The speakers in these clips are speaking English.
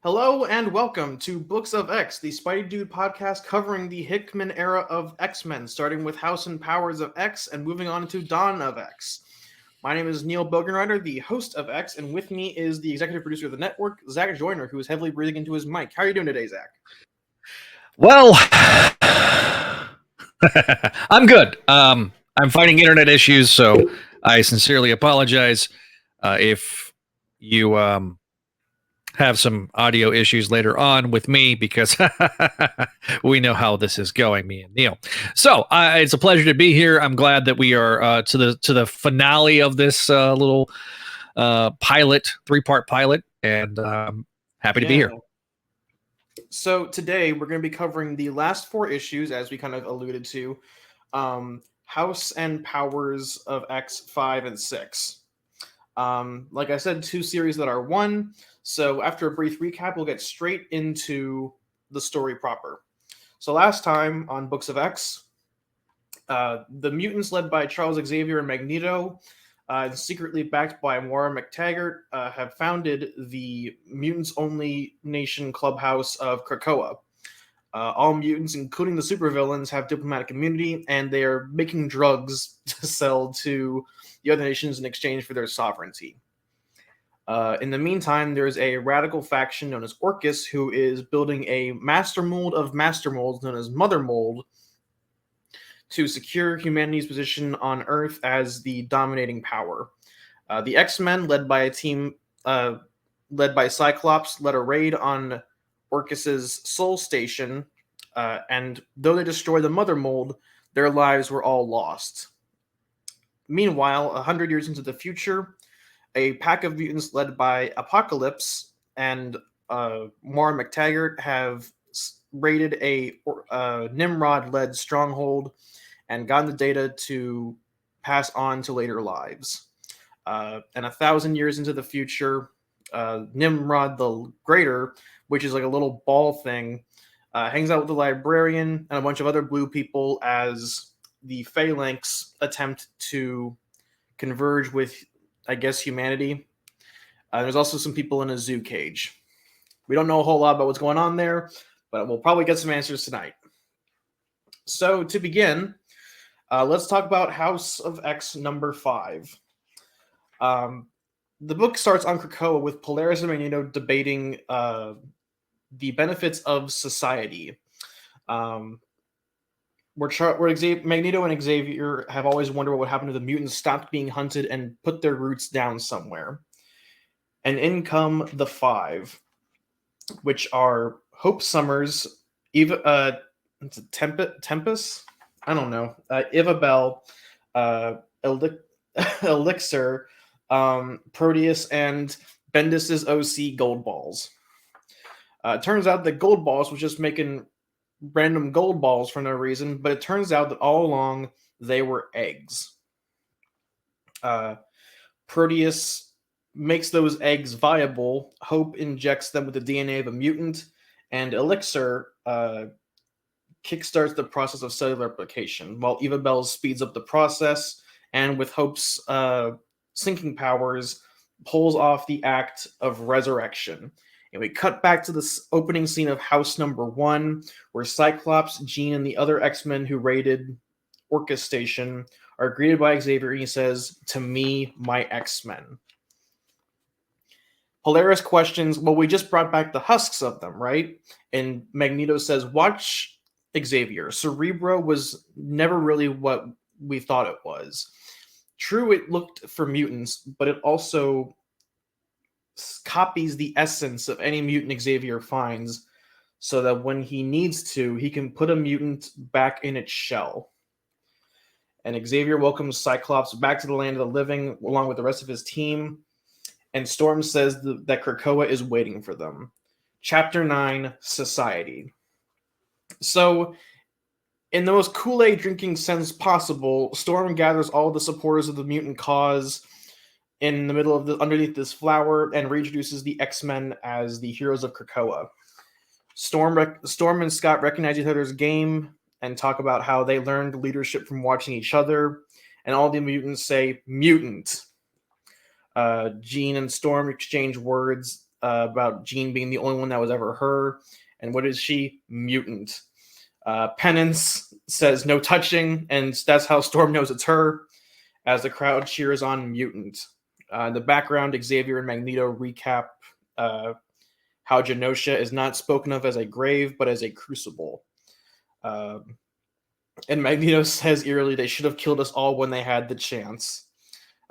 Hello and welcome to Books of X, the Spidey Dude podcast covering the Hickman era of X-Men, starting with House and Powers of X and moving on to Dawn of X. My name is Neil Bogenreiter, the host of X, and with me is the executive producer of the network, Zach Joyner, who is heavily breathing into his mic. How are you doing today, Zach? Well, I'm good. I'm fighting internet issues, so I sincerely apologize if you have some audio issues later on with me because we know how this is going, me and Neil. So it's a pleasure to be here. I'm glad that we are to the finale of this little pilot, 3-part pilot, and happy to be here. So today we're going to be covering the last 4 issues, as we kind of alluded to, House and Powers of X 5 and 6. Like I said, 2 series that are one. So after a brief recap, we'll get straight into the story proper. So last time on Books of X, the mutants led by Charles Xavier and Magneto, secretly backed by Moira McTaggart, have founded the mutants-only nation clubhouse of Krakoa. All mutants, including the supervillains, have diplomatic immunity, and they are making drugs to sell to the other nations in exchange for their sovereignty. In the meantime, there's a radical faction known as Orchis who is building a master mold of master molds known as Mother Mold to secure humanity's position on Earth as the dominating power. The X-Men, led by a team led by Cyclops, led a raid on Orchis's Soul Station, and though they destroyed the Mother Mold, their lives were all lost. Meanwhile, 100 years into the future, a pack of mutants led by Apocalypse and Moira McTaggart have raided a Nimrod-led stronghold and gotten the data to pass on to later lives. And 1,000 years into the future, Nimrod the Greater, which is like a little ball thing, hangs out with the librarian and a bunch of other blue people as the Phalanx attempt to converge with, I guess, humanity. There's also some people in a zoo cage. We don't know a whole lot about what's going on there, but we'll probably get some answers tonight. So to begin, let's talk about House of X number 5. The book starts on Krakoa with Polaris and Magneto debating the benefits of society. Where Magneto and Xavier have always wondered what would happen if the mutants stopped being hunted and put their roots down somewhere. And in come the 5, which are Hope Summers, Tempest? I don't know. Eva Bell, Elixir, Proteus, and Bendis's OC Gold Balls. Turns out that Gold Balls was just making random gold balls for no reason, but it turns out that all along they were eggs. Proteus makes those eggs viable. Hope injects them with the DNA of a mutant, and Elixir kickstarts the process of cellular replication, while Eva Bell speeds up the process, and with Hope's sinking powers, pulls off the act of resurrection. And we cut back to this opening scene of House number 1, where Cyclops, Jean, and the other X-Men who raided Orchis Station are greeted by Xavier, and he says, "To me, my X-Men." Polaris questions, well, we just brought back the husks of them, right? And Magneto says, watch Xavier. Cerebro was never really what we thought it was. True, it looked for mutants, but it also copies the essence of any mutant Xavier finds so that when he needs to, he can put a mutant back in its shell. And Xavier welcomes Cyclops back to the land of the living along with the rest of his team. And Storm says that Krakoa is waiting for them. Chapter 9, Society. So, in the most Kool-Aid drinking sense possible, Storm gathers all the supporters of the mutant cause in the middle of underneath this flower and reintroduces the X-Men as the heroes of Krakoa. Storm and Scott recognize each other's game and talk about how they learned leadership from watching each other, and all the mutants say, "Mutant." Jean and Storm exchange words about Jean being the only one that was ever her. And what is she? Mutant. Penance says no touching, and that's how Storm knows it's her, as the crowd cheers on Mutant. In the background, Xavier and Magneto recap how Genosha is not spoken of as a grave, but as a crucible. And Magneto says eerily they should have killed us all when they had the chance.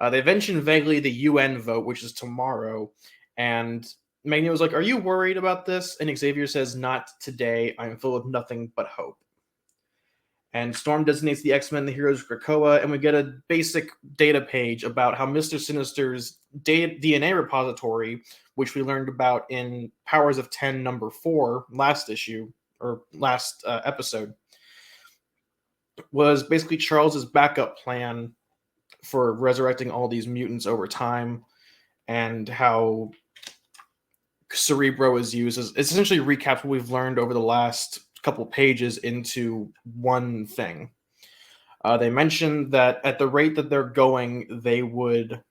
They mention vaguely the UN vote, which is tomorrow, and Magneto's like, "Are you worried about this?" And Xavier says, "Not today. I'm full of nothing but hope." And Storm designates the X-Men the heroes of Krakoa, and we get a basic data page about how Mr. Sinister's DNA repository, which we learned about in Powers of 10 number 4, last issue, or last episode, was basically Charles's backup plan for resurrecting all these mutants over time, and how Cerebro is used. It essentially recaps what we've learned over the last couple pages into one thing. They mentioned that at the rate that they're going, they would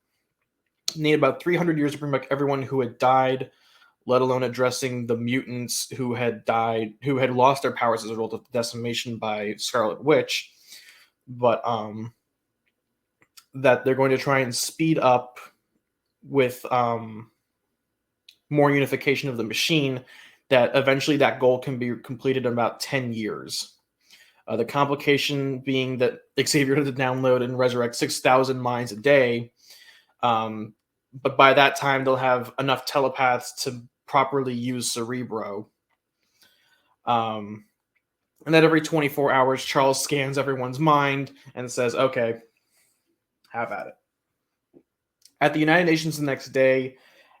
need about 300 years to bring back everyone who had died, let alone addressing the mutants who had died, who had lost their powers as a result of decimation by Scarlet Witch. But that they're going to try and speed up with more unification of the machine, that eventually that goal can be completed in about 10 years. The complication being that Xavier had to download and resurrect 6,000 minds a day. But by that time, they'll have enough telepaths to properly use Cerebro. And that every 24 hours, Charles scans everyone's mind and says, "Okay, have at it." At the United Nations the next day,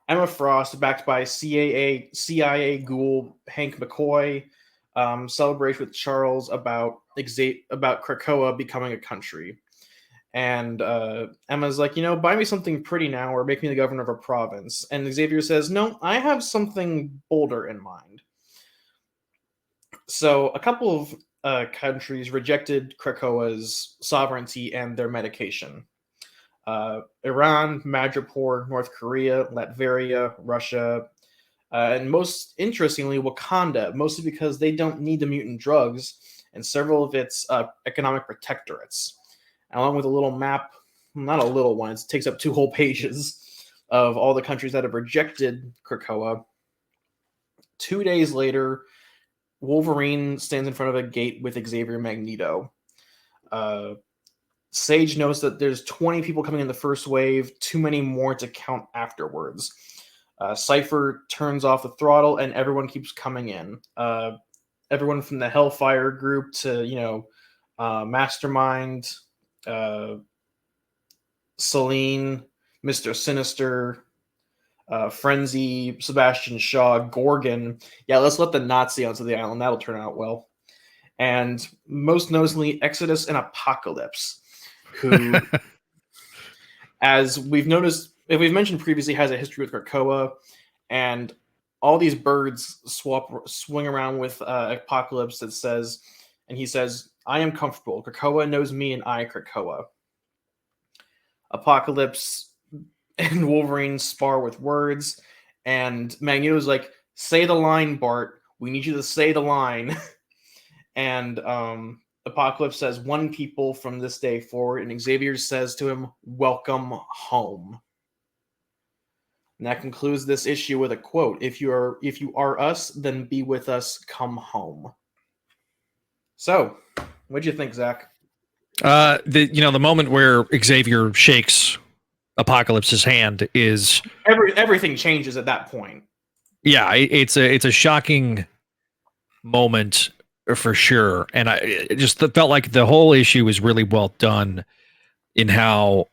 Emma Frost, backed by CIA ghoul Hank McCoy, celebrates with Charles about Krakoa becoming a country. And Emma's like, buy me something pretty now or make me the governor of a province. And Xavier says, no, I have something bolder in mind. So a couple of countries rejected Krakoa's sovereignty and their medication. Iran, Madripoor, North Korea, Latveria, Russia, and most interestingly, Wakanda, mostly because they don't need the mutant drugs and several of its economic protectorates. Along with a little map, not a little one, it takes up 2 whole pages of all the countries that have rejected Krakoa. 2 days later, Wolverine stands in front of a gate with Xavier Magneto. Sage knows that there's 20 people coming in the first wave, too many more to count afterwards. Cypher turns off the throttle and everyone keeps coming in. Everyone from the Hellfire group to, Mastermind, Selene, Mr. Sinister, Frenzy, Sebastian Shaw, Gorgon. Yeah, let's let the Nazi onto the island. That'll turn out well. And most notably, Exodus and Apocalypse, who, as we've noticed, if we've mentioned previously, has a history with Krakoa, and all these birds swing around with Apocalypse that says, and he says, "I am comfortable. Krakoa knows me, and I Krakoa." Apocalypse and Wolverine spar with words, and Magneto's like, "Say the line, Bart. We need you to say the line." And Apocalypse says, "One people from this day forward," and Xavier says to him, "Welcome home." And that concludes this issue with a quote: if you are us, then be with us, come home." So, what'd you think, Zach? The moment where Xavier shakes Apocalypse's hand is everything changes at that point. Yeah, it's a shocking moment for sure, and it just felt like the whole issue was really well done in how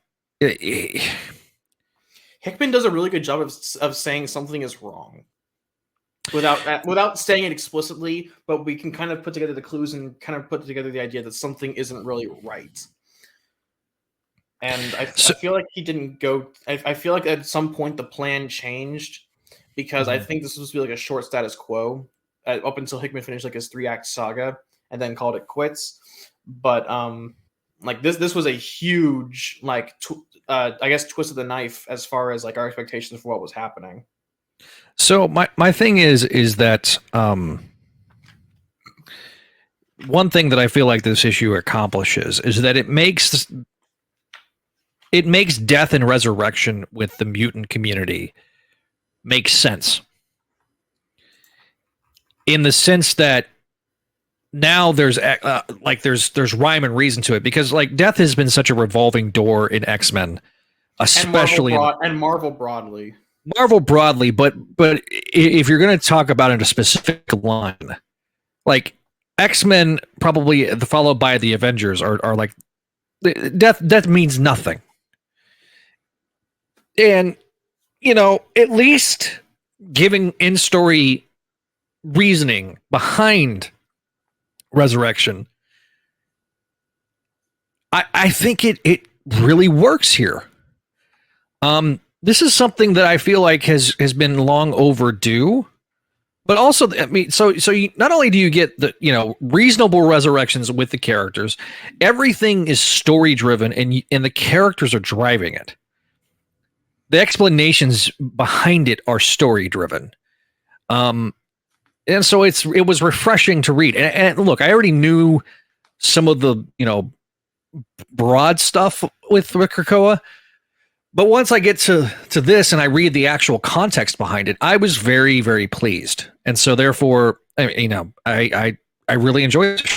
Hickman does a really good job of saying something is wrong without saying it explicitly, but we can kind of put together the clues and kind of put together the idea that something isn't really right. And I feel like he didn't go. I feel like at some point the plan changed, because I think this was supposed to be like a short status quo up until Hickman finished like his 3-act saga and then called it quits. But like this was a huge I guess twist of the knife as far as like our expectations for what was happening. So my thing is that one thing that I feel like this issue accomplishes is that it makes death and resurrection with the mutant community make sense, in the sense that now there's rhyme and reason to it, because like death has been such a revolving door in X-Men, especially in Marvel broadly. Marvel broadly, but if you're going to talk about it in a specific line, like X-Men, probably followed by the Avengers, are like death means nothing. And at least giving in-story reasoning behind resurrection, I think it really works here. This is something that I feel like has been long overdue, but also, I mean, so you, not only do you get the reasonable resurrections with the characters, everything is story driven, and the characters are driving it. The explanations behind it are story driven. And so it was refreshing to read. And look, I already knew some of the broad stuff with Krakoa, but once I get to this and I read the actual context behind it, I was very, very pleased. And so therefore, I really enjoyed it.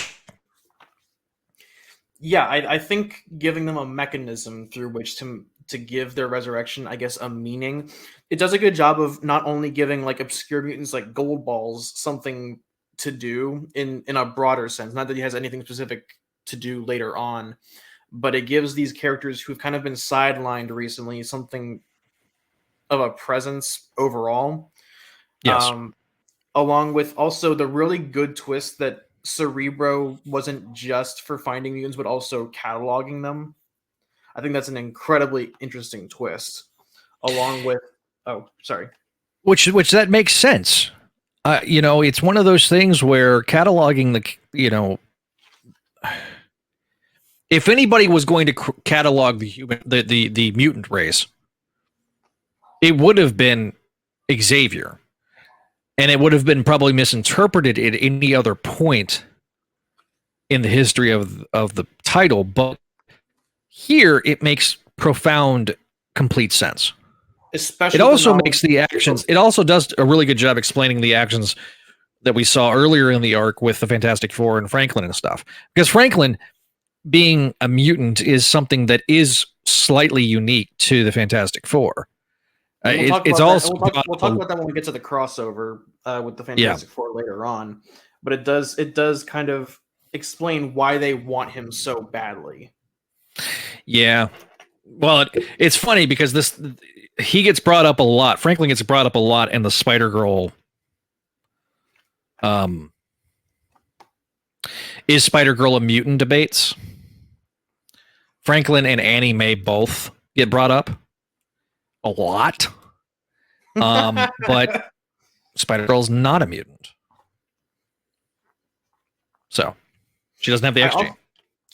Yeah, I think giving them a mechanism through which to give their resurrection, I guess, a meaning, it does a good job of not only giving like obscure mutants like Gold Balls something to do in a broader sense, not that he has anything specific to do later on, but it gives these characters who've kind of been sidelined recently something of a presence overall. Yes. Along with also the really good twist that Cerebro wasn't just for finding mutants, but also cataloging them. I think that's an incredibly interesting twist. Along with, oh, sorry, Which that makes sense. It's one of those things where cataloging if anybody was going to catalog the mutant race, it would have been Xavier, and it would have been probably misinterpreted at any other point in the history of the title. But here, it makes profound, complete sense. especially It also makes the actions. It also does a really good job explaining the actions that we saw earlier in the arc with the Fantastic Four and Franklin and stuff. Because Franklin, being a mutant, is something that is slightly unique to the Fantastic Four. We'll talk about that when we get to the crossover with the Fantastic Four later on. But it does kind of explain why they want him so badly. Yeah. Well, it's funny because he gets brought up a lot. Franklin gets brought up a lot in the Spider-Girl. Is Spider-Girl a mutant debates? Franklin and Annie May both get brought up a lot. But Spider-Girl's not a mutant. So she doesn't have the X gene.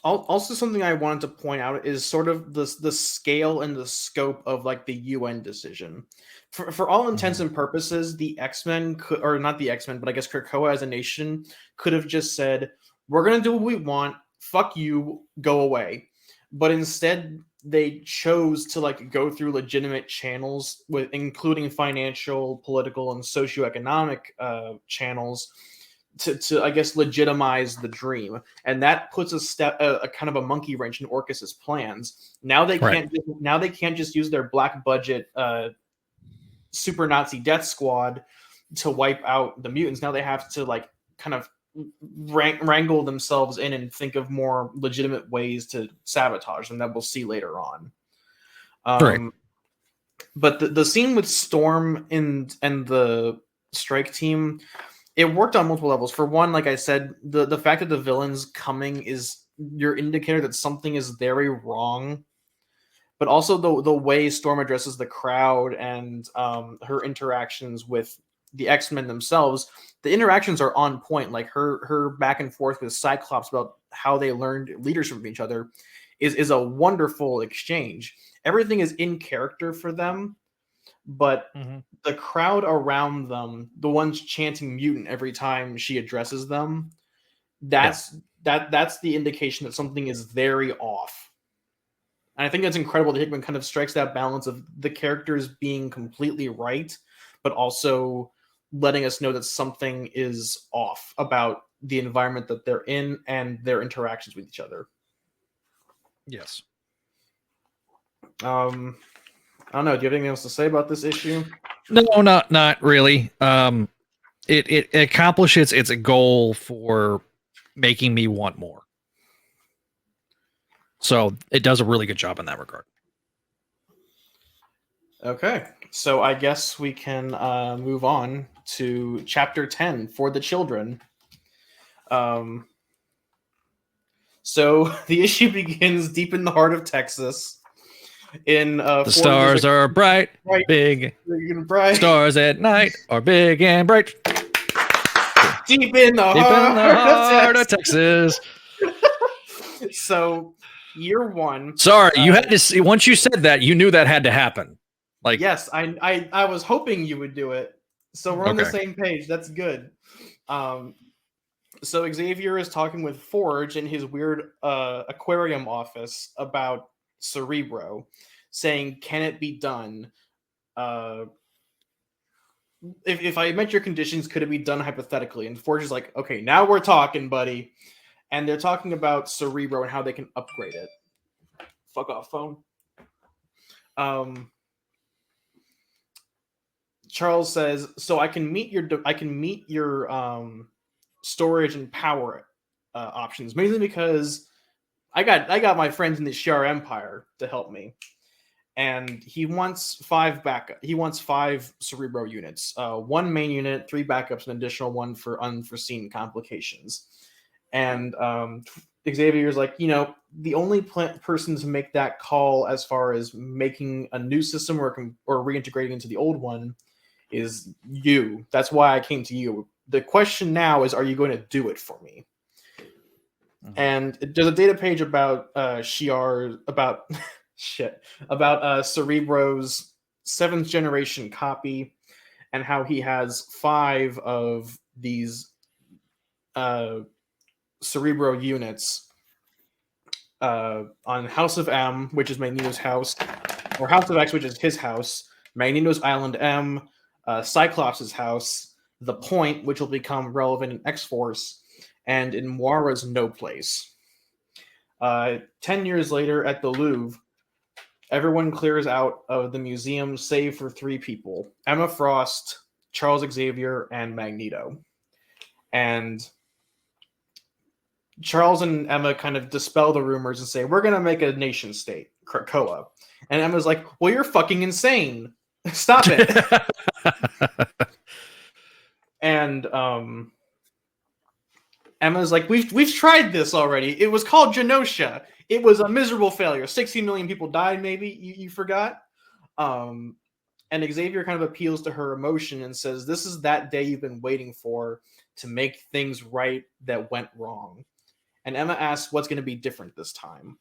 Also, something I wanted to point out is sort of the scale and the scope of like the UN decision. For all intents and purposes, the X-Men could, or not the X-Men, but I guess Krakoa as a nation could have just said, "We're gonna do what we want. Fuck you, go away." But instead, they chose to like go through legitimate channels, with including financial, political, and socioeconomic channels to I guess legitimize the dream, and that puts a kind of a monkey wrench in Orcus's plans. Now they can't just use their black budget super Nazi death squad to wipe out the mutants. Now they have to like kind of wrangle themselves in and think of more legitimate ways to sabotage them that we'll see later on. But the scene with Storm and the strike team, it worked on multiple levels. For one, like I said, the fact that the villain's coming is your indicator that something is very wrong. But also the way Storm addresses the crowd and her interactions with the X-Men themselves, the interactions are on point. Like her back and forth with Cyclops about how they learned leadership from each other is a wonderful exchange. Everything is in character for them. but Mhm. the crowd around them, the ones chanting mutant every time she addresses them, that's that's the indication that something is very off. And I think that's incredible that Hickman kind of strikes that balance of the characters being completely right, but also letting us know that something is off about the environment that they're in and their interactions with each other. Yes. I don't know. Do you have anything else to say about this issue? No, not really. It accomplishes its goal for making me want more. So it does a really good job in that regard. Okay, so I guess we can move on to chapter 10 for the children. Um, so the issue begins deep in the heart of Texas. In The stars are bright, bright, big. big and bright, Stars at night are big and bright. deep in the Deep in the heart of of Texas. So, year one. Sorry, you had to see. Once you said that, you knew that had to happen. Like, yes, I was hoping you would do it. So we're on the Okay. same page. That's good. So Xavier is talking with Forge in his weird aquarium office about Cerebro, saying, "Can it be done? If I met your conditions, could it be done hypothetically?" And Forge is like, "Okay, now we're talking, buddy." And they're talking about Cerebro and how they can upgrade it. Fuck off, phone. Charles says, "So I can meet your storage and power options, mainly because I got my friends in the Shi'ar Empire to help me." And he wants 5 backup. He wants 5 Cerebro units, 1 main unit, 3 backups, an additional one for unforeseen complications. And Xavier's like, the only person to make that call as far as making a new system or reintegrating into the old one is you. That's why I came to you. The question now is, are you going to do it for me? And there's a data page about Shi'ar, about about Cerebro's 7th generation copy, and how he has 5 of these Cerebro units on House of M, which is Magneto's house, or House of X, which is his house, Magneto's Island M, Cyclops' house, The Point, which will become relevant in X-Force, and in Moira's No Place. 10 years later at the Louvre, everyone clears out of the museum save for 3 people: Emma Frost, Charles Xavier, and Magneto. And Charles and Emma kind of dispel the rumors and say, "We're going to make a nation state, Krakoa." And Emma's like, "Well, you're fucking insane. Stop it." And Emma's like, we've tried this already. It was called Genosha. It was a miserable failure. 16 million people died, maybe. You forgot? And Xavier kind of appeals to her emotion and says, "This is that day you've been waiting for, to make things right that went wrong." And Emma asks what's going to be different this time.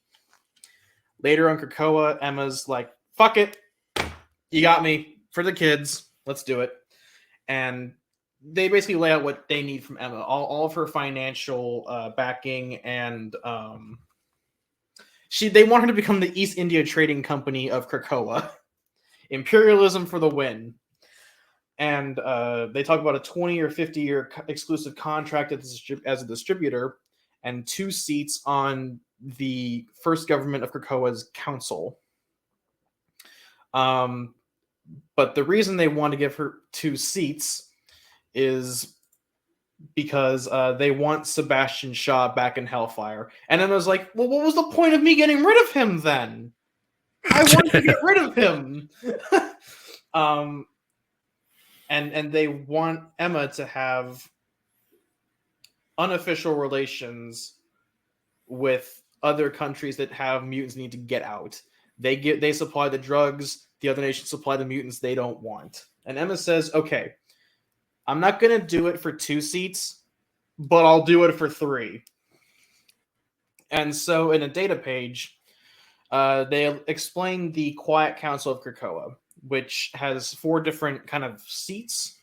Later on Krakoa, Emma's like, "Fuck it. You got me. For the kids. Let's do it." And they basically lay out what they need from Emma, all of her financial backing, and they want her to become the East India Trading Company of Krakoa. Imperialism for the win. And they talk about a 20 or 50-year exclusive contract as a distributor, and 2 seats on the first government of Krakoa's council. But the reason they want to give her 2 seats is because they want Sebastian Shaw back in Hellfire. And then I was like, well, what was the point of me getting rid of him then? I wanted to get rid of him. And they want Emma to have unofficial relations with other countries that have mutants need to get out. They supply the drugs, the other nations supply the mutants they don't want. And Emma says, "Okay, I'm not going to do it for 2 seats, but I'll do it for 3. And so in a data page, they explain the Quiet Council of Krakoa. which has 4 different kind of seats,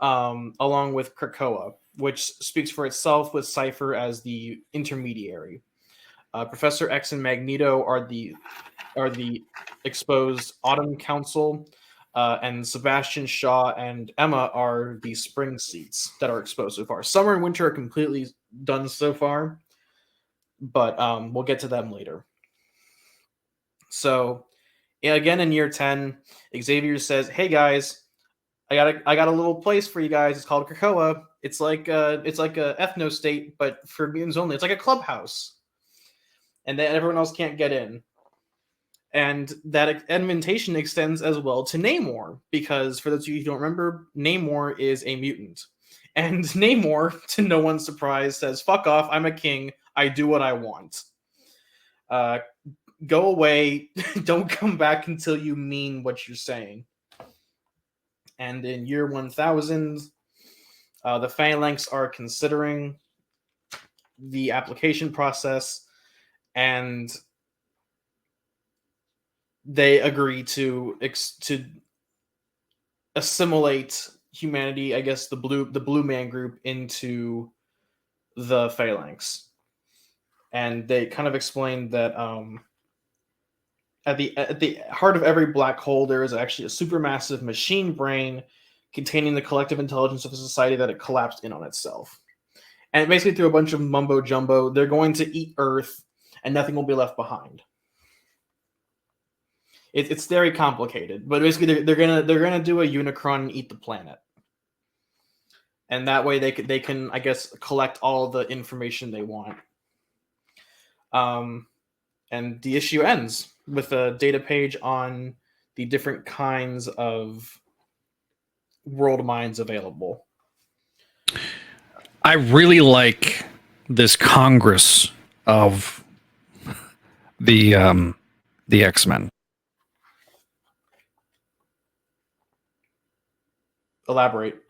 along with Krakoa, which speaks for itself with Cypher as the intermediary. Professor X and Magneto are the exposed Autumn Council, and Sebastian Shaw and Emma are the spring seats that are exposed so far. Summer and winter are completely done so far, but we'll get to them later. So, yeah, again in year 10, Xavier says, "Hey guys, I got a little place for you guys. It's called Krakoa. It's like a ethno state, but for mutants only. It's like a clubhouse, and then everyone else can't get in." And that invitation extends as well to Namor, because for those of you who don't remember, Namor is a mutant. And Namor, to no one's surprise, says, "Fuck off, I'm a king, I do what I want. Go away, don't come back until you mean what you're saying." And in year 1000, the Phalanx are considering the application process, and they agree to assimilate humanity, I guess the blue man group, into the Phalanx. And they kind of explained that at the heart of every black hole there is actually a supermassive machine brain containing the collective intelligence of a society that it collapsed in on itself. And basically, through a bunch of mumbo jumbo, they're going to eat Earth, and nothing will be left behind. It's very complicated, but basically, they're gonna do a Unicron and eat the planet, and that way they can, I guess, collect all the information they want. And the issue ends with a data page on the different kinds of world minds available. I really like this Congress of the X-Men. Elaborate.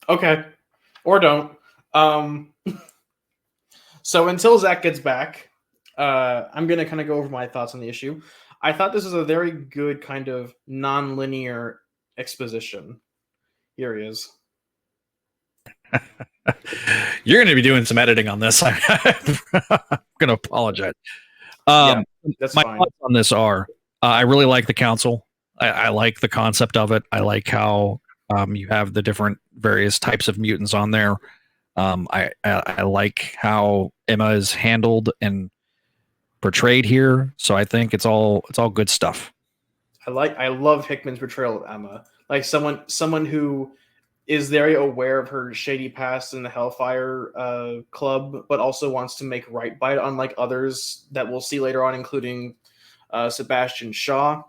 Okay, or don't. So until Zach gets back, I'm going to kind of go over my thoughts on the issue. I thought this was a very good kind of non-linear exposition. Here he is. You're going to be doing some editing on this. I'm going to apologize. That's my fine. thoughts on this are, I really like the council. I like the concept of it. I like how you have the different various types of mutants on there. I like how Emma is handled and portrayed here. So I think it's all good stuff. I love Hickman's portrayal of Emma, like someone who is very aware of her shady past in the Hellfire Club, but also wants to make right by it, unlike others that we'll see later on, including Sebastian Shaw.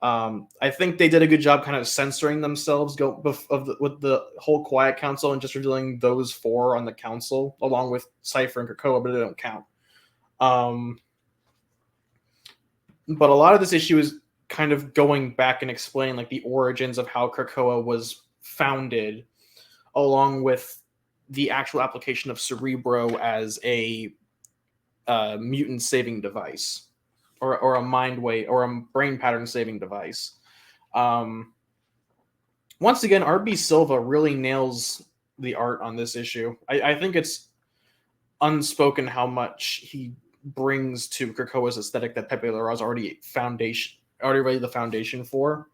I think they did a good job kind of censoring themselves with the whole Quiet Council and just revealing those 4 on the council, along with Cypher and Krakoa, but they don't count. But a lot of this issue is kind of going back and explaining like the origins of how Krakoa was founded, along with the actual application of Cerebro as a mutant saving device, or a mind weight or a brain pattern saving device. Once again, RB Silva really nails the art on this issue. I think it's unspoken how much he brings to Krakoa's aesthetic that Pepe Larraz already laid the foundation for.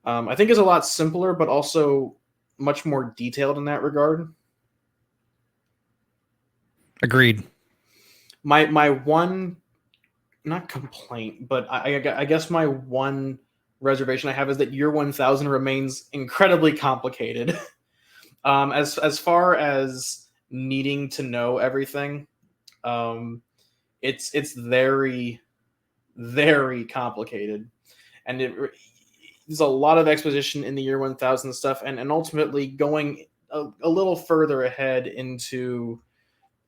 I think it's a lot simpler, but also much more detailed in that regard. Agreed. My one, not complaint, but I guess my one reservation I have is that year 1000 remains incredibly complicated. As far as needing to know everything, it's very, very complicated, and there's a lot of exposition in the year 1000 stuff, and ultimately going a little further ahead into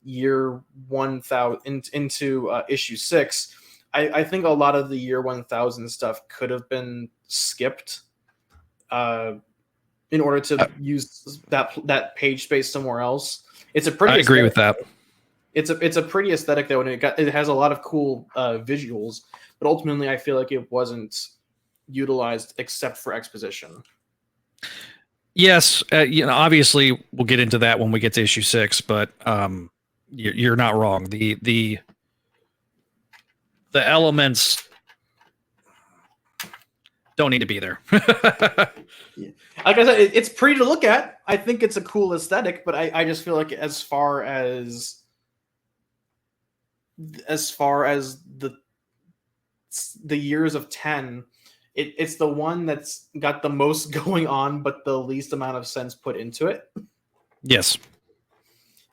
year 1000 into issue 6. I think a lot of the year 1000 stuff could have been skipped in order to use that page space somewhere else. It's a pretty. I agree with that. it's a pretty aesthetic though, and it has a lot of cool visuals, but ultimately I feel like it wasn't utilized except for exposition. Yes, obviously we'll get into that when we get to issue 6, but you're not wrong. The elements don't need to be there. Yeah. Like I said, it's pretty to look at. I think it's a cool aesthetic, but I just feel like as far as the years of 10, it's the one that's got the most going on, but the least amount of sense put into it. Yes.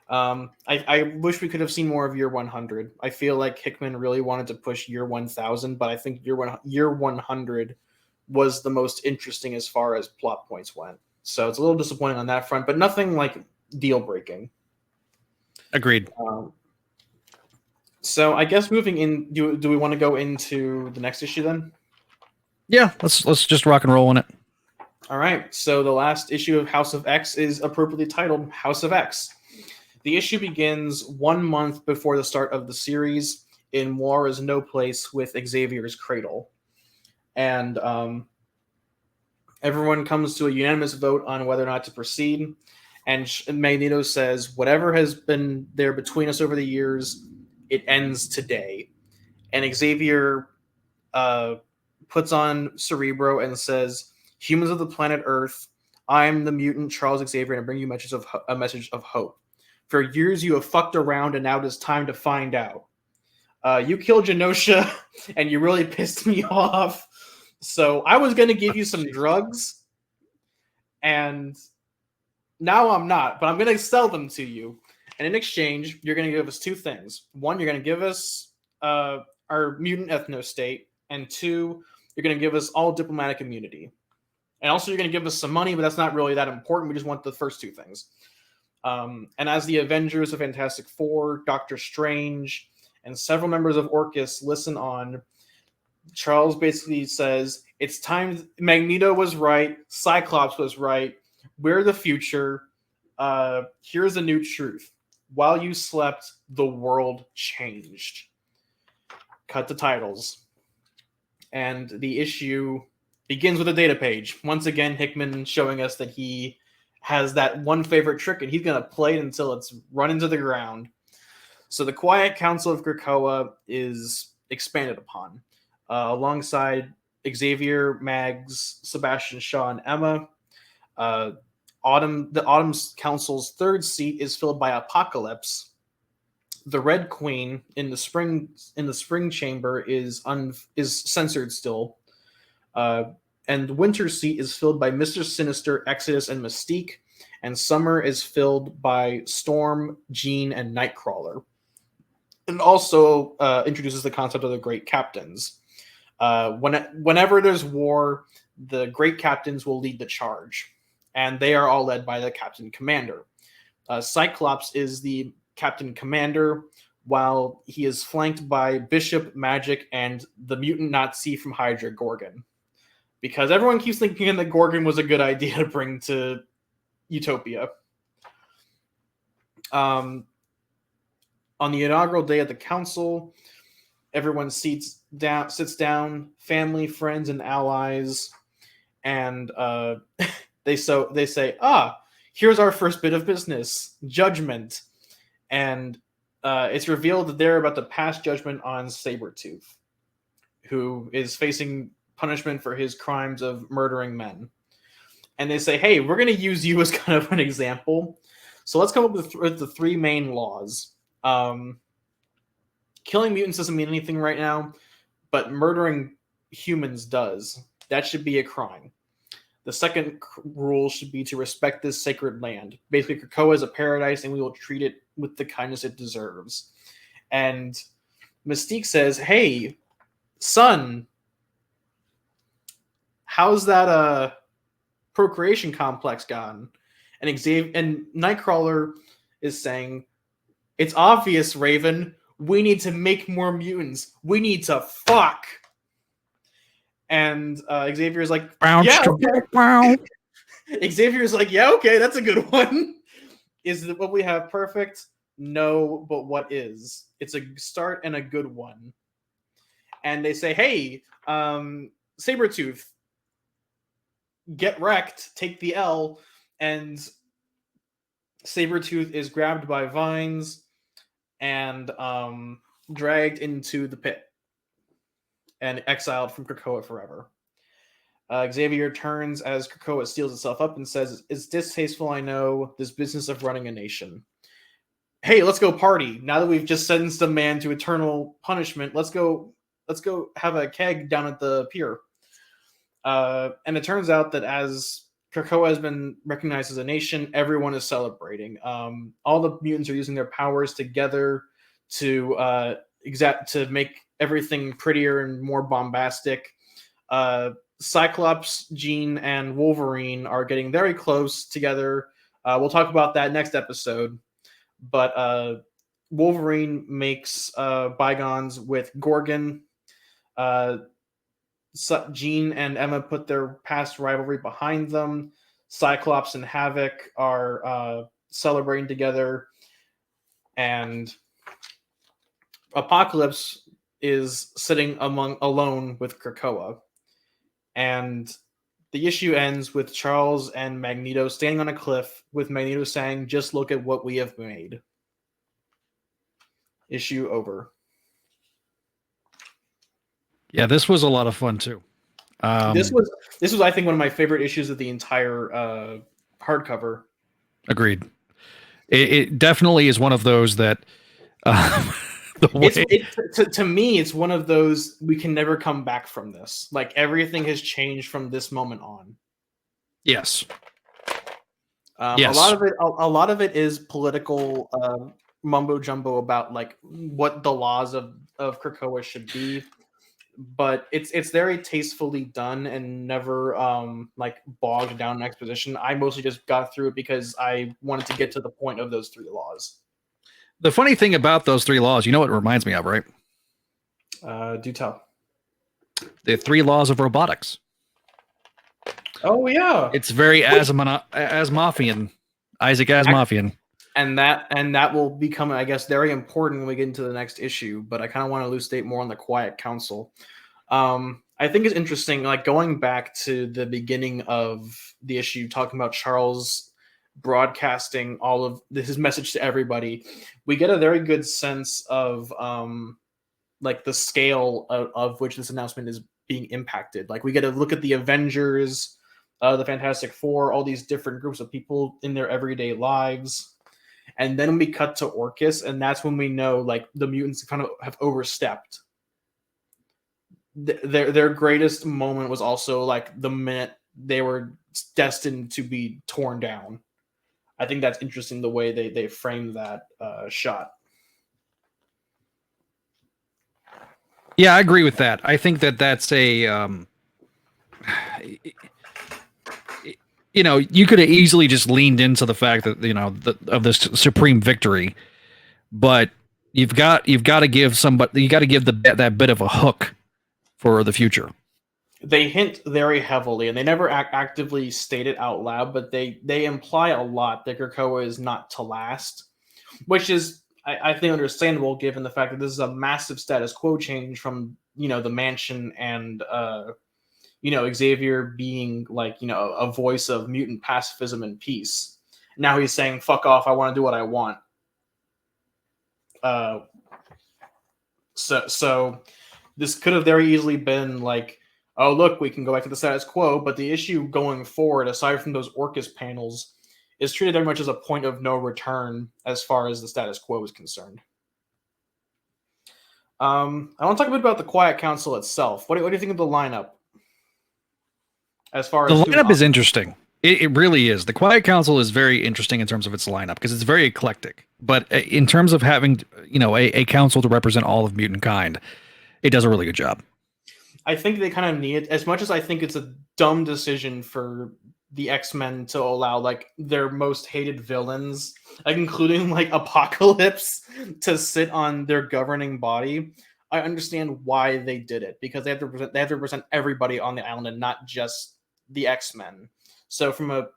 I wish we could have seen more of year 100. I feel like Hickman really wanted to push year 1000, but I think year 100 was the most interesting as far as plot points went. So it's a little disappointing on that front, but nothing like deal breaking. Agreed. So I guess moving in, do we want to go into the next issue then? Yeah, let's just rock and roll on it. All right. So the last issue of House of X is appropriately titled House of X. The issue begins 1 month before the start of the series in Moira's No Place with Xavier's Cradle. And everyone comes to a unanimous vote on whether or not to proceed. And Magneto says, whatever has been there between us over the years, it ends today. And Xavier puts on Cerebro and says, humans of the planet Earth, I am the mutant Charles Xavier, and I bring you a message of hope. For years you have fucked around, and now it is time to find out. You killed Genosha, and you really pissed me off. So I was going to give you some drugs, and now I'm not, but I'm going to sell them to you. And in exchange, you're going to give us two things. One, you're going to give us our mutant ethnostate, and two, you're going to give us all diplomatic immunity. And also you're going to give us some money, but that's not really that important. We just want the first two things. And as the Avengers of Fantastic Four, Doctor Strange, and several members of Orchis listen on, Charles basically says, it's time. Magneto was right. Cyclops was right. We're the future. Here's the new truth. While you slept, the world changed. Cut the titles. And the issue begins with a data page. Once again, Hickman showing us that he has that one favorite trick, and he's going to play it until it's run into the ground. So the Quiet Council of Krakoa is expanded upon, alongside Xavier, Mags, Sebastian Shaw, and Emma. The Autumn Council's third seat is filled by Apocalypse. The Red Queen in the spring chamber is censored still. And the winter seat is filled by Mr. Sinister, Exodus, and Mystique. And summer is filled by Storm, Jean, and Nightcrawler. And also introduces the concept of the Great Captains. Whenever there's war, the Great Captains will lead the charge. And they are all led by the Captain Commander. Cyclops is the Captain Commander, while he is flanked by Bishop, Magic, and the mutant Nazi from Hydra, Gorgon. Because everyone keeps thinking that Gorgon was a good idea to bring to Utopia. On the inaugural day of the council, everyone sits down, family, friends, and allies, and they say, here's our first bit of business, judgment. And it's revealed that they're about to pass judgment on Sabretooth, who is facing punishment for his crimes of murdering men. And they say, hey, we're going to use you as kind of an example. So let's come up with the three main laws. Killing mutants doesn't mean anything right now, but murdering humans does. That should be a crime. The second rule should be to respect this sacred land. Basically, Krakoa is a paradise, and we will treat it with the kindness it deserves. And Mystique says, hey, son, how's that procreation complex gone? And Nightcrawler is saying, it's obvious, Raven. We need to make more mutants. We need to fuck. And Xavier's like, yeah, okay. Xavier's like, yeah, okay, that's a good one. Is what we have perfect? No, but what is? It's a start and a good one. And they say, hey, Sabretooth, get wrecked, take the L. And Sabretooth is grabbed by vines and dragged into the pit and exiled from Krakoa forever. Xavier turns as Krakoa steals itself up and says, it's distasteful, I know, this business of running a nation. Hey, let's go party. Now that we've just sentenced a man to eternal punishment, let's go have a keg down at the pier. And it turns out that as Krakoa has been recognized as a nation, everyone is celebrating. All the mutants are using their powers together to to make everything prettier and more bombastic. Cyclops, Jean, and Wolverine are getting very close together. We'll talk about that next episode. But Wolverine makes bygones with Gorgon. Jean and Emma put their past rivalry behind them. Cyclops and Havoc are celebrating together. And Apocalypse is sitting alone with Krakoa. And the issue ends with Charles and Magneto standing on a cliff, with Magneto saying, just look at what we have made. Issue over. Yeah, this was a lot of fun too. This was, I think, one of my favorite issues of the entire hardcover. Agreed. It definitely is one of those that to me, it's one of those we can never come back from this. Like, everything has changed from this moment on. Yes. Yes. A lot of it is political mumbo jumbo about like what the laws of Krakoa should be, but it's very tastefully done and never like bogged down in exposition. I mostly just got through it because I wanted to get to the point of those 3 laws. The funny thing about those 3 laws, you know what it reminds me of, right? Do tell. The 3 laws of robotics. Oh yeah, it's very Asimovian, Isaac Asimovian, and that will become, I guess, very important when we get into the next issue. But I kind of want to elucidate more on the Quiet Council. I think it's interesting, like going back to the beginning of the issue, talking about Charles broadcasting all of his message to everybody. We get a very good sense of like the scale of which this announcement is being impacted. Like, we get a look at the Avengers, the Fantastic Four, all these different groups of people in their everyday lives. And then we cut to Orcus, and that's when we know like the mutants kind of have overstepped. Their greatest moment was also like the minute they were destined to be torn down. I think that's interesting, the way they framed that shot. Yeah, I agree with that. I think that's a you could have easily just leaned into the fact that of this supreme victory, but you've got to give that bit of a hook for the future. They hint very heavily, and they never actively state it out loud, but they imply a lot that Krakoa is not to last, which is, I think, understandable given the fact that this is a massive status quo change from the Mansion and Xavier being like a voice of mutant pacifism and peace. Now he's saying, "Fuck off! I want to do what I want." So this could have very easily been like, oh, look, we can go back to the status quo. But the issue going forward, aside from those Orcus panels, is treated very much as a point of no return as far as the status quo is concerned. I want to talk a bit about the Quiet Council itself. What do you think of the lineup? As far as the lineup is interesting. It really is. The Quiet Council is very interesting in terms of its lineup because it's very eclectic. But in terms of having a council to represent all of mutant kind, it does a really good job. I think they kind of need it, as much as I think it's a dumb decision for the X-Men to allow like their most hated villains, like including like Apocalypse, to sit on their governing body. I understand why they did it, because they have to represent everybody on the island and not just the X-Men. So from a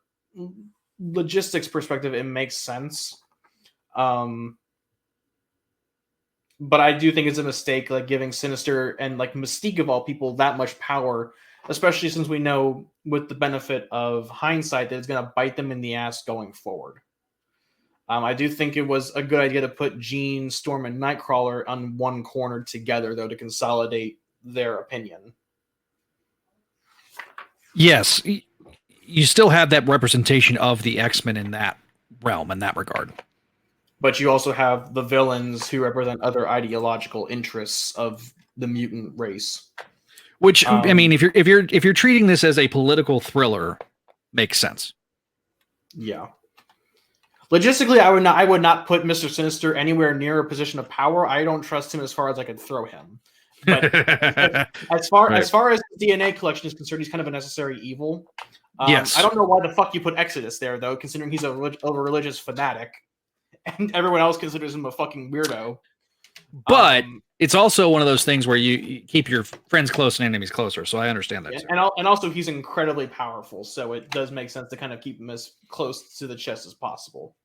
logistics perspective, it makes sense. but I do think it's a mistake, like giving Sinister and like Mystique of all people that much power, especially since we know with the benefit of hindsight that it's going to bite them in the ass going forward. I do think it was a good idea to put Jean, Storm, and Nightcrawler on one corner together, though, to consolidate their opinion. Yes, you still have that representation of the X-Men in that realm, in that regard. But you also have the villains who represent other ideological interests of the mutant race. Which I mean, if you're treating this as a political thriller, makes sense. Yeah. Logistically, I would not put Mr. Sinister anywhere near a position of power. I don't trust him as far as I could throw him. But as far as DNA collection is concerned, he's kind of a necessary evil. Yes. I don't know why the fuck you put Exodus there, though, considering he's a religious fanatic, and everyone else considers him a fucking weirdo. But it's also one of those things where you keep your friends close and enemies closer. So I understand that. Yeah, and also he's incredibly powerful, so it does make sense to kind of keep him as close to the chest as possible.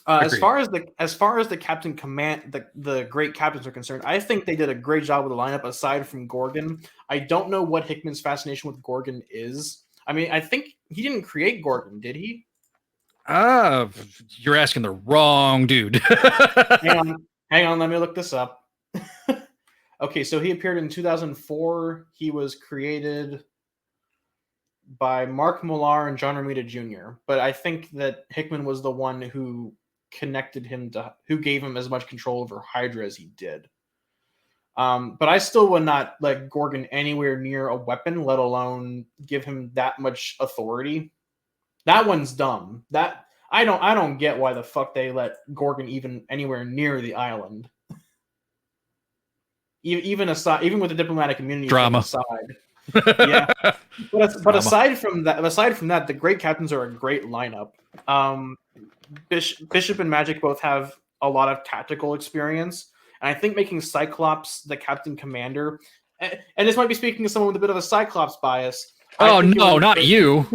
As far as the Captain Command, the great captains are concerned, I think they did a great job with the lineup. Aside from Gorgon, I don't know what Hickman's fascination with Gorgon is. I mean, I think he didn't create Gorgon, did he? You're asking the wrong dude. Hang on, let me look this up. Okay, so he appeared in 2004. He was created by Mark Millar and John Romita Jr. But I think that Hickman was the one who connected him to, who gave him as much control over Hydra as he did. But I still would not let Gorgon anywhere near a weapon, let alone give him that much authority. That one's dumb. That I don't get why the fuck they let Gorgon even anywhere near the island. Even with the diplomatic immunity drama aside. Yeah. But aside from that, the great captains are a great lineup. Bishop and Magic both have a lot of tactical experience, and I think making Cyclops the captain commander, and this might be speaking to someone with a bit of a Cyclops bias. Oh no, not you.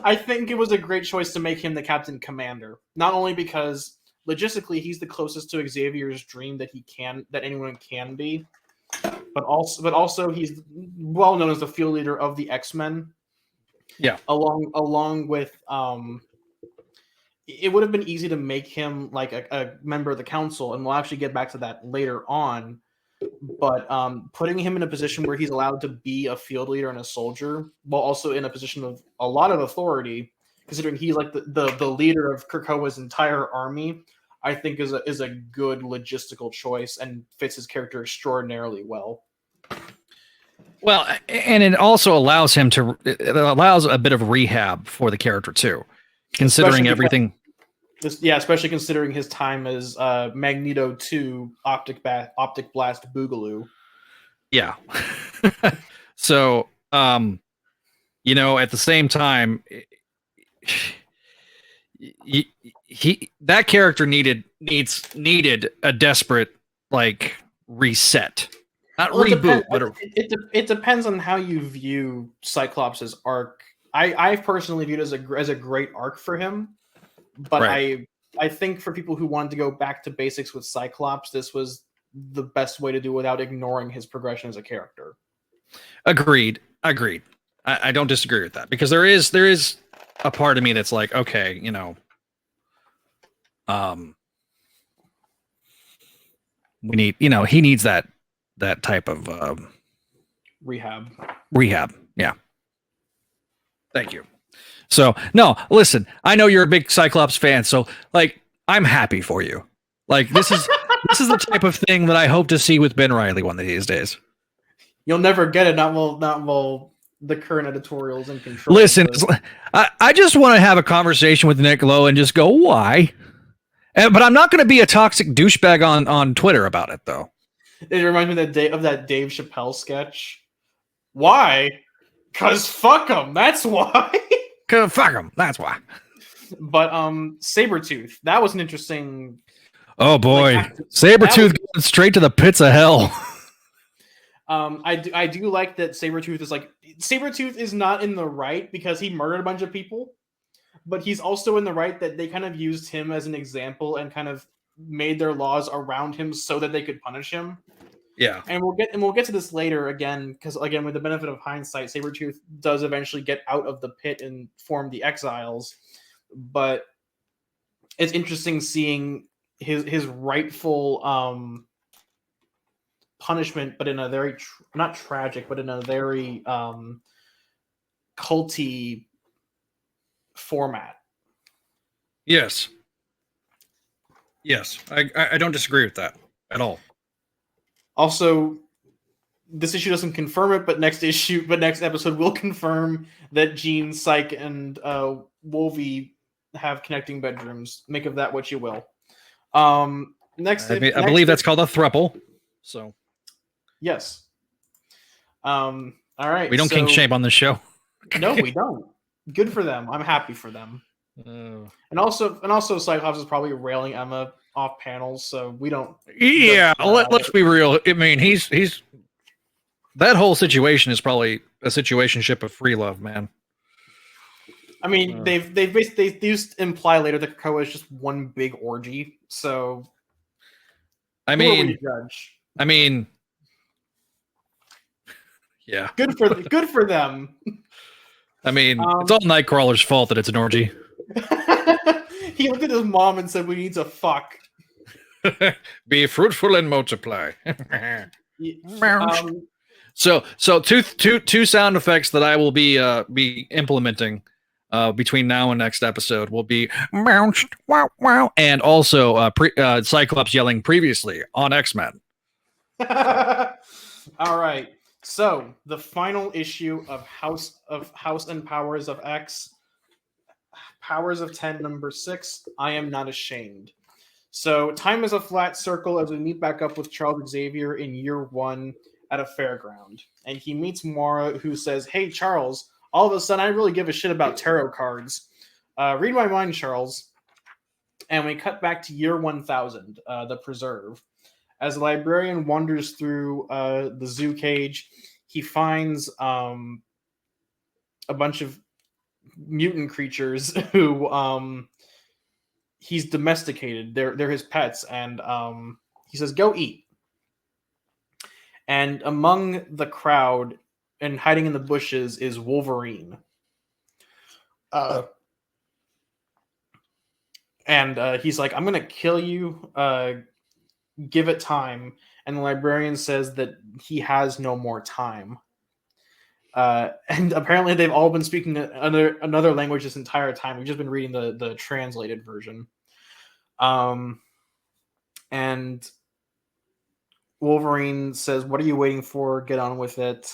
I think it was a great choice to make him the captain commander, not only because logistically he's the closest to Xavier's dream that anyone can be, but also he's well known as the field leader of the X-Men. Yeah. Along with it would have been easy to make him like a member of the council, and we'll actually get back to that later on. But putting him in a position where he's allowed to be a field leader and a soldier, while also in a position of a lot of authority, considering he's like the leader of Krakoa's entire army, I think is a good logistical choice and fits his character extraordinarily well. Well, and it also allows it allows a bit of rehab for the character too, considering everything. Especially considering his time as Magneto 2 Optic Blast Boogaloo. Yeah. So, at the same time, that character needed a desperate like reset. Not reboot, but it depends on how you view Cyclops' arc. I personally viewed it as a great arc for him, but right. I think for people who wanted to go back to basics with Cyclops, this was the best way to do it without ignoring his progression as a character. Agreed. I don't disagree with that, because there is a part of me that's like, okay, we need, he needs that type of rehab. Yeah. Thank you. So no, listen, I know you're a big Cyclops fan, so like I'm happy for you. Like this is the type of thing that I hope to see with Ben Reilly one of these days. You'll never get it, not while the current editorials in control. Listen, I just want to have a conversation with Nick Lowe and just go, why? But I'm not going to be a toxic douchebag on Twitter about it, though. It reminds me of that Dave Chappelle sketch. Why? 'Cause fuck them. That's why. 'Cause fuck them. That's why. But Sabretooth, that was an interesting. Oh boy, Sabretooth going straight to the pits of hell. I do like that Sabretooth is not in the right because he murdered a bunch of people, but he's also in the right that they kind of used him as an example and kind of made their laws around him so that they could punish him. Yeah. And we'll get to this later again, because again, with the benefit of hindsight, Sabretooth does eventually get out of the pit and form the Exiles. But it's interesting seeing his rightful punishment, but in a very not tragic, but in a very culty format. Yes. Yes, I don't disagree with that at all. Also, this issue doesn't confirm it, but next episode will confirm that Jean, Psyche, and Wolvie have connecting bedrooms. Make of that what you will. I believe that's called a throuple. So yes. All right. We don't kink shame on this show. No, we don't. Good for them. I'm happy for them. And also, Cyclops is probably railing Emma off panels, so we don't. Yeah, let's be real. I mean, he's that whole situation is probably a situationship of free love, man. I mean, they used to imply later that Krakoa is just one big orgy. So, I mean, yeah, good for them. I mean, it's all Nightcrawler's fault that it's an orgy. He looked at his mom and said, "We need to fuck." Be fruitful and multiply. So two sound effects that I will be implementing between now and next episode will be wow, and also Cyclops yelling previously on X-Men. All right. So the final issue of House and Powers of X, Powers of 10, number 6. I Am Not Ashamed. So time is a flat circle as we meet back up with Charles Xavier in year 1 at a fairground, and he meets Moira, who says, "Hey Charles, all of a sudden I really give a shit about tarot cards. Read my mind, Charles." And we cut back to year 1000, the Preserve. As the librarian wanders through the zoo cage, he finds a bunch of mutant creatures who he's domesticated. They're his pets, and he says, "Go eat." And among the crowd and hiding in the bushes is Wolverine. And he's like, "I'm going to kill you. Give it time." And the librarian says that he has no more time. And apparently they've all been speaking another language this entire time. We've just been reading the translated version. And Wolverine says, "What are you waiting for? Get on with it."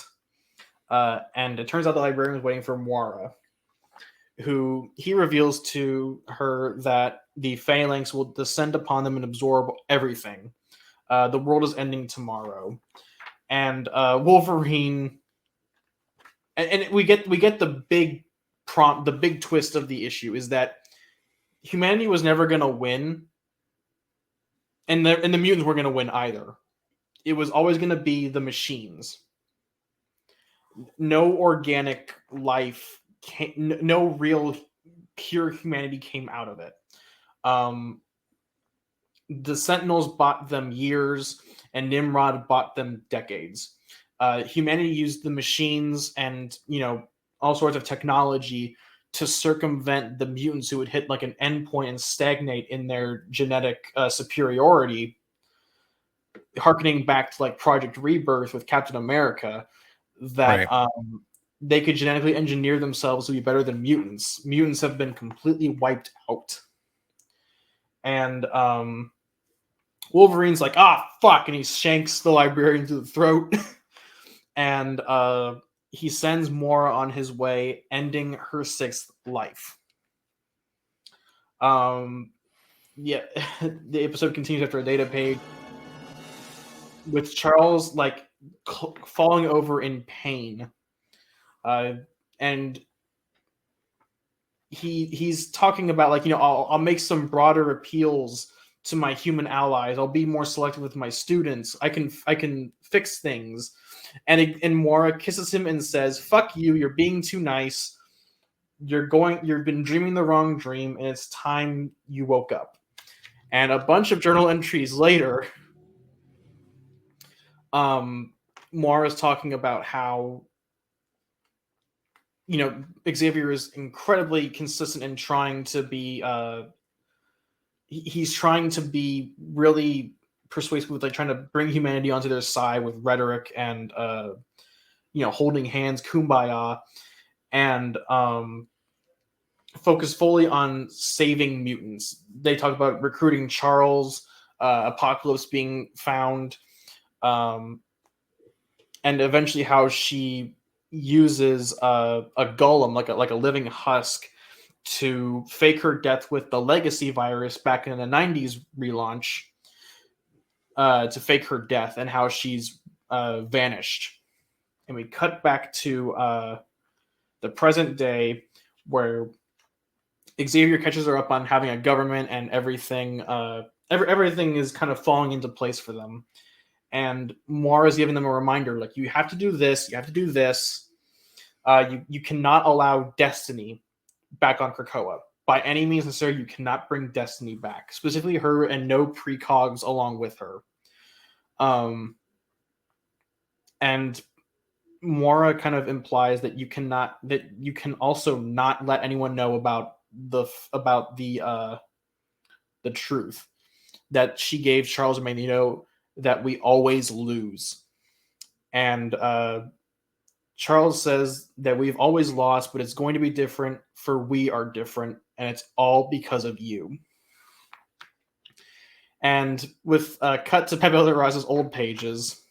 And it turns out the librarian was waiting for Moira, who he reveals to her that the Phalanx will descend upon them and absorb everything. The world is ending tomorrow. And Wolverine, and we get the big the big twist of the issue is that humanity was never going to win, and the mutants weren't going to win either. It was always going to be the machines. No organic life, no real pure humanity came out of it. The Sentinels bought them years, and Nimrod bought them decades. Humanity used the machines and all sorts of technology to circumvent the mutants who would hit like an endpoint and stagnate in their genetic superiority, harkening back to like Project Rebirth with Captain America, that right. They could genetically engineer themselves to be better than mutants. Mutants have been completely wiped out. And Wolverine's like, fuck, and he shanks the librarian through the throat. And he sends Moira on his way, ending her 6th life. The episode continues after a data page with Charles like falling over in pain, and he's talking about like I'll make some broader appeals to my human allies. I'll be more selective with my students. I can fix things. And Moira kisses him and says, "Fuck you, you're being too nice. You've been dreaming the wrong dream, and it's time you woke up." And a bunch of journal entries later, Moira's talking about how, Xavier is incredibly consistent in trying to be he's trying to be really persuasive with like trying to bring humanity onto their side with rhetoric and holding hands, kumbaya, and focus fully on saving mutants. They talk about recruiting Charles, Apocalypse being found, um, and eventually how she uses a golem, like a living husk, to fake her death with the legacy virus back in the 90s relaunch, to fake her death, and how she's vanished. And we cut back to the present day, where Xavier catches her up on having a government and everything. Everything is kind of falling into place for them, and Moira's giving them a reminder, like, you have to do this, you have to do this. You cannot allow Destiny back on Krakoa. By any means necessary, you cannot bring Destiny back. Specifically her, and no precogs along with her. And Moira kind of implies that you can also not let anyone know about the truth that she gave Charles and Magneto, that we always lose. And Charles says that we've always lost, but it's going to be different, for we are different, and it's all because of you. And with cut to Pepe Larraz's old pages,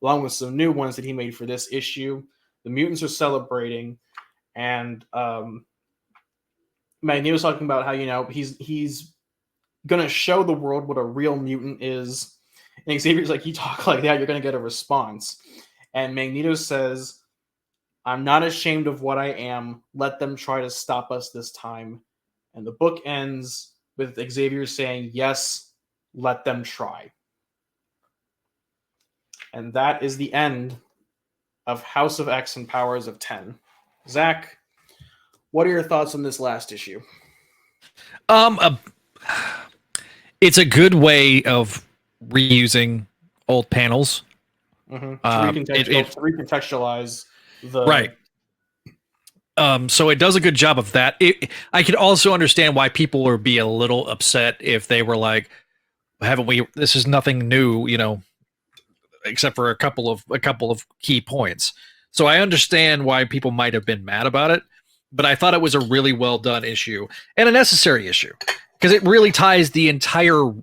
along with some new ones that he made for this issue, the mutants are celebrating, and Magneto's talking about how he's gonna show the world what a real mutant is. And Xavier's like, you talk like that, you're gonna get a response. And Magneto says, I'm not ashamed of what I am. Let them try to stop us this time. And the book ends with Xavier saying, yes, let them try. And that is the end of House of X and Powers of 10. Zach, what are your thoughts on this last issue? It's a good way of reusing old panels. Mm-hmm. To recontextualize the right. So it does a good job of that. I could also understand why people would be a little upset if they were like, "Haven't we? This is nothing new, except for a couple of key points." So I understand why people might have been mad about it, but I thought it was a really well done issue and a necessary issue, because it really ties the entire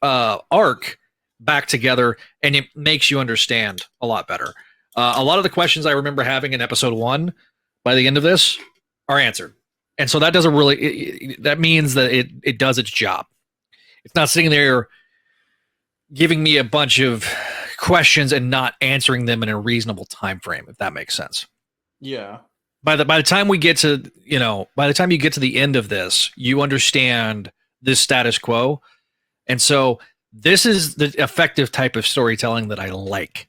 arc back together, and it makes you understand a lot better. A lot of the questions I remember having in episode 1 by the end of this are answered. And so that doesn't really, that means that it does its job. It's not sitting there giving me a bunch of questions and not answering them in a reasonable time frame, if that makes sense. Yeah. By the time we get to, by the time you get to the end of this, you understand this status quo. And so this is the effective type of storytelling that I like.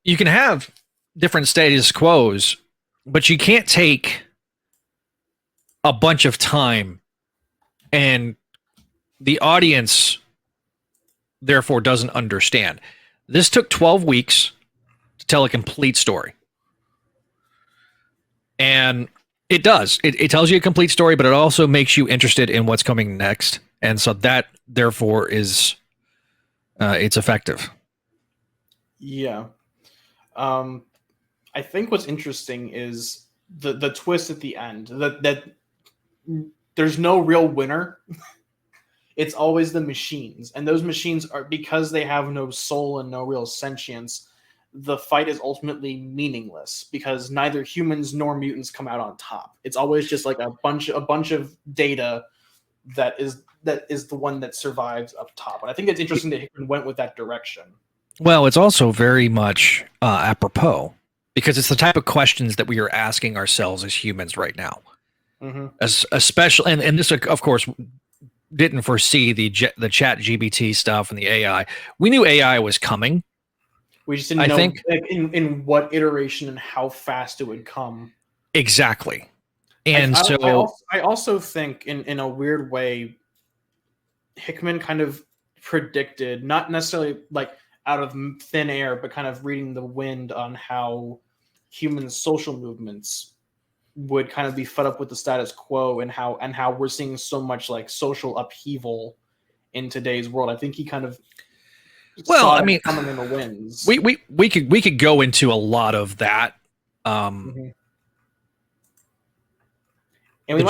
You can have different status quos, but you can't take a bunch of time, and the audience therefore doesn't understand. This took 12 weeks to tell a complete story. And it does. It tells you a complete story, but it also makes you interested in what's coming next. And so that, therefore, is it's effective. Yeah. I think what's interesting is the twist at the end, that there's no real winner. It's always the machines, and those machines are, because they have no soul and no real sentience, the fight is ultimately meaningless, because neither humans nor mutants come out on top. It's always just like a bunch of data that is the one that survives up top. And I think it's interesting that Hickman went with that direction. Well, it's also very much apropos, because it's the type of questions that we are asking ourselves as humans right now. Mm-hmm. Especially, and this, of course, didn't foresee the chat GBT stuff and the AI. We knew AI was coming. We just didn't know like, in what iteration and how fast it would come. Exactly. And I also think in a weird way, Hickman kind of predicted, not necessarily like out of thin air, but kind of reading the wind on how human social movements would kind of be fed up with the status quo, and how we're seeing so much like social upheaval in today's world. I think he kind of Well, saw I it mean, coming in the winds. we could go into a lot of that. And The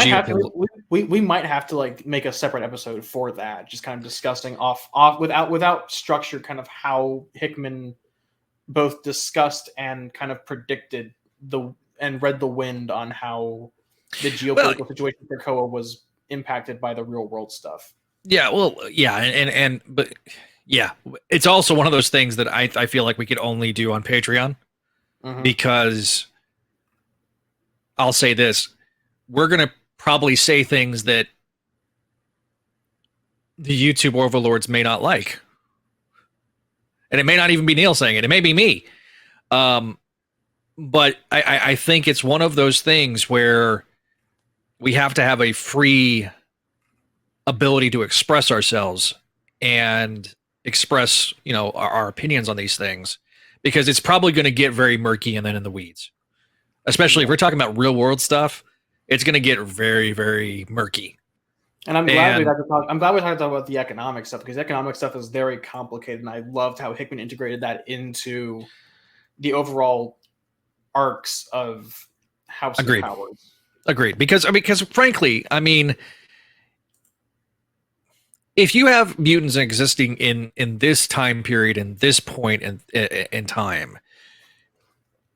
we might have to like make a separate episode for that, just kind of discussing off without structure, kind of how Hickman both discussed and kind of predicted and read the wind on how the geopolitical situation for Koa was impacted by the real world stuff. Yeah, well, yeah, but yeah, it's also one of those things that I feel like we could only do on Patreon, because I'll say this: we're gonna probably say things that the YouTube overlords may not like, and it may not even be Neil saying it; it may be me. But I think it's one of those things where we have to have a free ability to express ourselves and express, our opinions on these things, because it's probably going to get very murky and then in the weeds, especially if we're talking about real world stuff. It's going to get very, very murky. And I'm glad we got to talk. I'm glad we talked about the economic stuff, because economic stuff is very complicated, and I loved how Hickman integrated that into the overall arcs of House of Powers. Agreed. Because frankly, I mean, if you have mutants existing in this time period, in this point in time,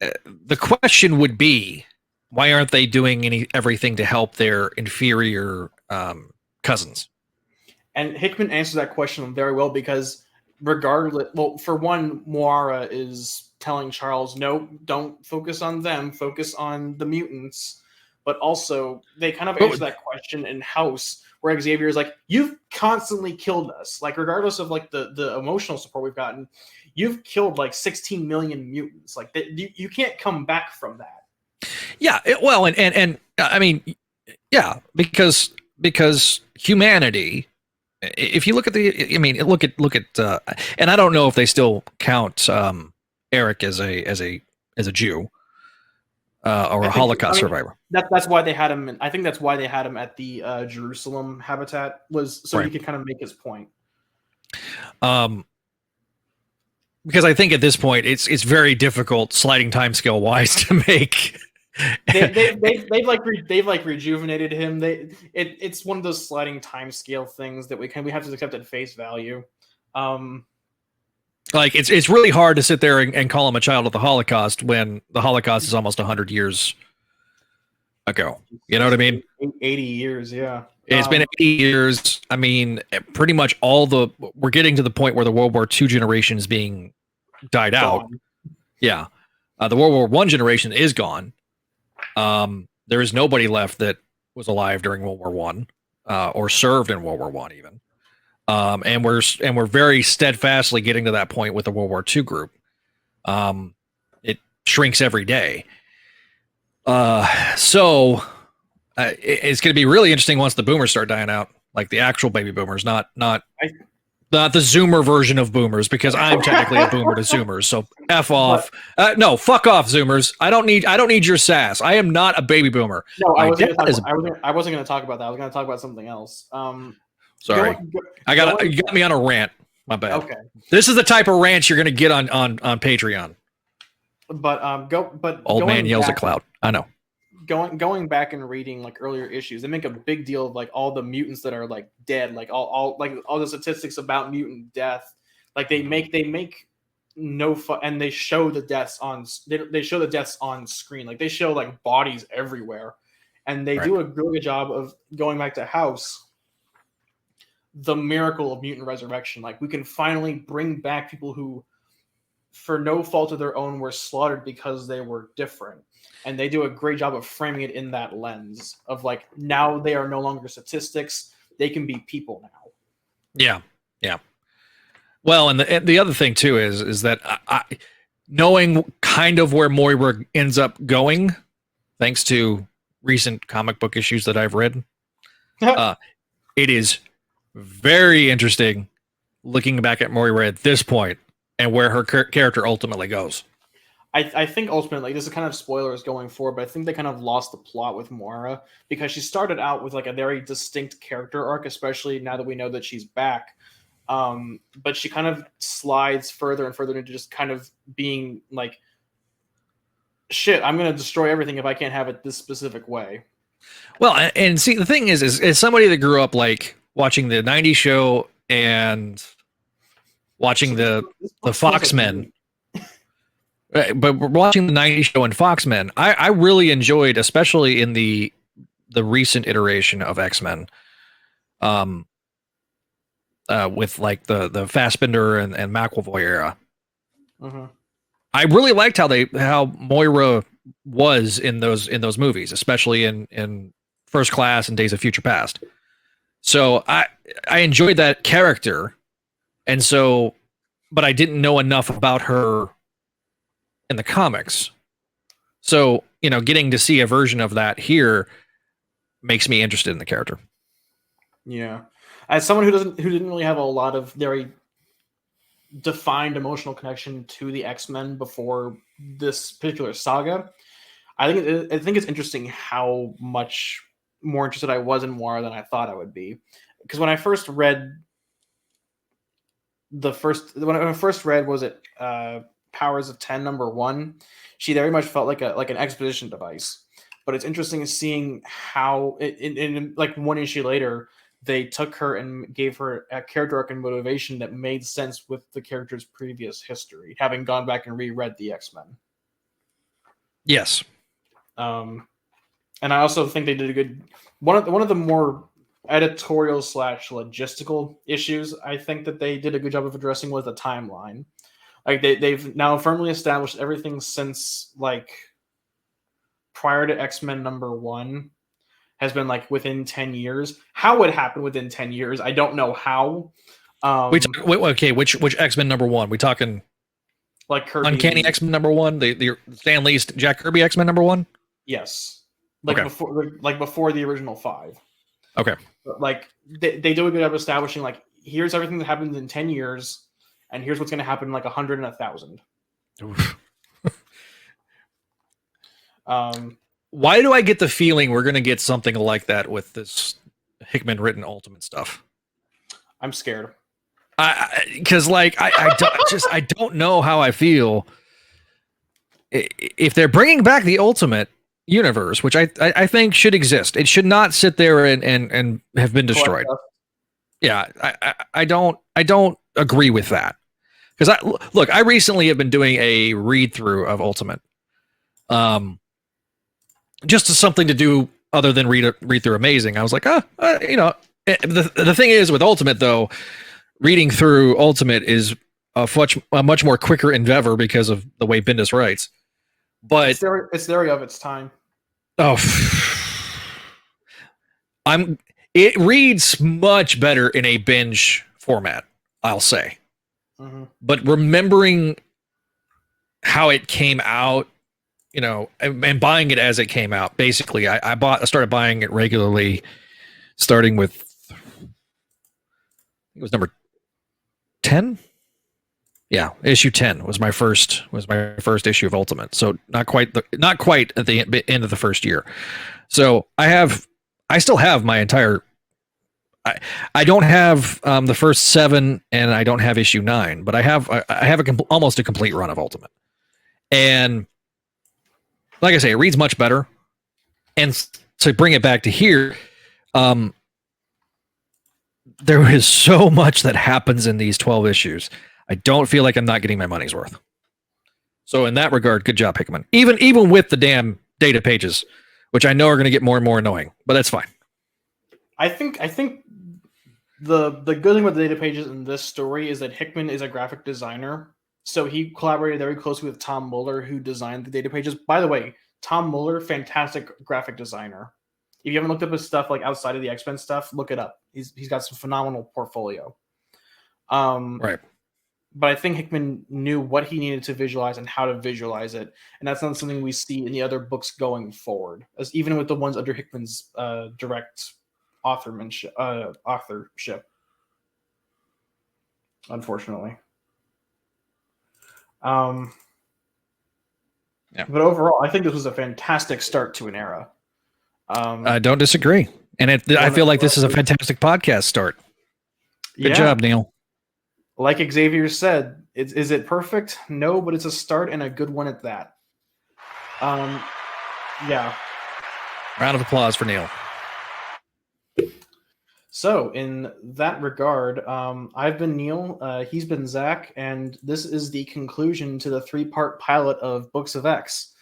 the question would be, why aren't they doing everything to help their inferior cousins? And Hickman answers that question very well, because regardless, well, for one, Moira is telling Charles, no, don't focus on them, focus on the mutants. But also, they kind of answer that question in House, where Xavier is like, you've constantly killed us. Like, regardless of like the emotional support we've gotten, you've killed like 16 million mutants. Like, you can't come back from that. Yeah, well, and I mean, yeah, because humanity. If you look at look at, and I don't know if they still count Eric as a Jew or a Holocaust survivor. That's why they had him. I think that's why they had him at the Jerusalem habitat, was so he could kind of make his point. Because I think at this point it's very difficult, sliding timescale wise, to make. they've rejuvenated him. It's one of those sliding timescale things that we have to accept at face value. Like, it's really hard to sit there and call him a child of the Holocaust when the Holocaust is almost 100 years ago. You know what I mean? 80 years, yeah. It's been 80 years. I mean, pretty much we're getting to the point where the World War II generation is being died out. Yeah. The World War I generation is gone. There is nobody left that was alive during World War I, or served in World War I even. And we're very steadfastly getting to that point with the World War II group. It shrinks every day. So it's going to be really interesting once the boomers start dying out, like the actual baby boomers, not the Zoomer version of boomers, because I'm technically a boomer to Zoomers. So F off. No, fuck off, Zoomers. I don't need your sass. I am not a baby boomer. No, I wasn't going to talk about that. I was going to talk about something else. Sorry, you got me on a rant. My bad. Okay, this is the type of rant you're going to get on Patreon. But old man yells at cloud. I know. Going back and reading like earlier issues, they make a big deal of like all the mutants that are like dead, like all the statistics about mutant death. Like they make no fun, and they show the deaths on screen. Like they show like bodies everywhere, and they do a really good job of going back to House. The miracle of mutant resurrection. Like, we can finally bring back people who, for no fault of their own, were slaughtered because they were different. And they do a great job of framing it in that lens of like, now they are no longer statistics. They can be people now. Yeah. Yeah. Well, and the other thing too is that I knowing kind of where Moira ends up going, thanks to recent comic book issues that I've read, it is very interesting looking back at Moira at this point and where her character ultimately goes. I think ultimately this is kind of spoilers going forward, but I think they kind of lost the plot with Moira because she started out with like a very distinct character arc, especially now that we know that she's back. But she kind of slides further and further into just kind of being like, shit, I'm gonna destroy everything if I can't have it this specific way. Well, and see, the thing is as somebody that grew up like watching the '90s show and watching So this the book smells like Foxmen, but we're watching the '90s show and Foxmen, I really enjoyed, especially in the recent iteration of X-Men, um, with like the Fassbender and McAvoy era. Mhm. I really liked how Moira was in those movies, especially in First Class and Days of Future Past. So I enjoyed that character, and so, but I didn't know enough about her in the comics. So getting to see a version of that here makes me interested in the character. Yeah, as someone who didn't really have a lot of very defined emotional connection to the X-Men before this particular saga, I think it's interesting how much more interested I was in Moira than I thought I would be. Because when I first read when I first read was it Powers of 10 #1, she very much felt like an exposition device. But it's interesting seeing how in like one issue later they took her and gave her a character arc and motivation that made sense with the character's previous history, having gone back and reread the X-Men. Yes. Um, and I also think they did a good one of the more editorial slash logistical issues I think that they did a good job of addressing was the timeline. Like they've now firmly established everything since like prior to X-Men #1 has been like within 10 years. How it happened within 10 years, I don't know how. Okay, which X-Men #1? We talking Like Uncanny Kirby, X-Men #1, the Stan Lee's Jack Kirby X-Men #1? yes. Okay. Like before the original 5. Okay. But like they do a good job of establishing like here's everything that happens in 10 years and here's what's going to happen in like 100 and 1,000. Um, Why do I get the feeling we're going to get something like that with this Hickman written Ultimate stuff? I'm scared. Because I don't know how I feel if they're bringing back the Ultimate universe, which I think should exist. It should not sit there and have been destroyed. Yeah, I don't agree with that, because I recently have been doing a read through of Ultimate, just as something to do other than read through Amazing. I was like, the thing is with Ultimate though, reading through Ultimate is a much more quicker endeavor because of the way Bendis writes. But it's very of its time. oh, it reads much better in a binge format, I'll say. Mm-hmm. But remembering how it came out, and buying it as it came out, basically, I started buying it regularly, starting with, I think it was number 10. Yeah, issue 10 was my first issue of Ultimate. So not quite at the end of the first year. So I still have my entire. I don't have the first 7, and I don't have issue 9, but I have almost a complete run of Ultimate. And like I say, it reads much better. And to bring it back to here, there is so much that happens in these 12 issues. I don't feel like I'm not getting my money's worth. So in that regard, good job, Hickman. Even with the damn data pages, which I know are going to get more and more annoying, but that's fine. I think the good thing with the data pages in this story is that Hickman is a graphic designer, so he collaborated very closely with Tom Muller, who designed the data pages. By the way, Tom Muller, fantastic graphic designer. If you haven't looked up his stuff like outside of the X-Men stuff, look it up. He's got some phenomenal portfolio. Right. But I think Hickman knew what he needed to visualize and how to visualize it, and that's not something we see in the other books going forward, even with the ones under Hickman's direct authorship. unfortunately. Yeah. But overall, I think this was a fantastic start to an era. I don't disagree. And I One feel that like this is a was, fantastic podcast start. Good yeah, job, Neil. like Xavier said, is it perfect? No, but it's a start and a good one at that. Yeah. Round of applause for Neil. So, in that regard, I've been Neil, he's been Zach, and this is the conclusion to the 3-part pilot of Books of X.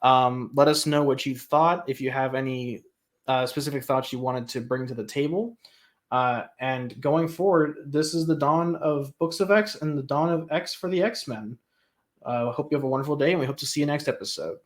Let us know what you thought, if you have any specific thoughts you wanted to bring to the table. And going forward, this is the dawn of Books of X and the dawn of X for the X-Men. Hope you have a wonderful day, and we hope to see you next episode.